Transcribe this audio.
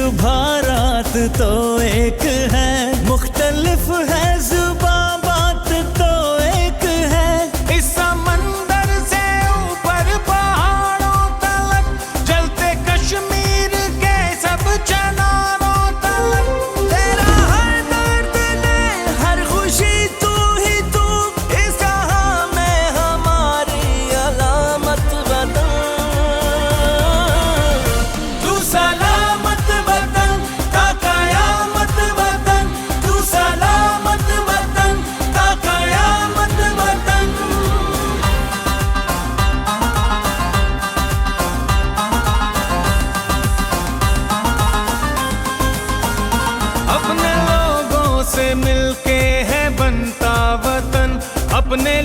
सुबह रात तो एक है, मुख्तलिफ है जुबां बात तो एक है। इस समंदर से ऊपर पहाड़ों तलक, जलते कश्मीर के सब चनारों तलक। तेरा हर दर्द ने हर खुशी तू ही तू, इस जहां में हमारी अलामत वतन। तू सलामत वतन का कयामत वतन, तू सलामत वतन का कयामत वतन। अपने लोगों से मिलके है बनता वतन, अपने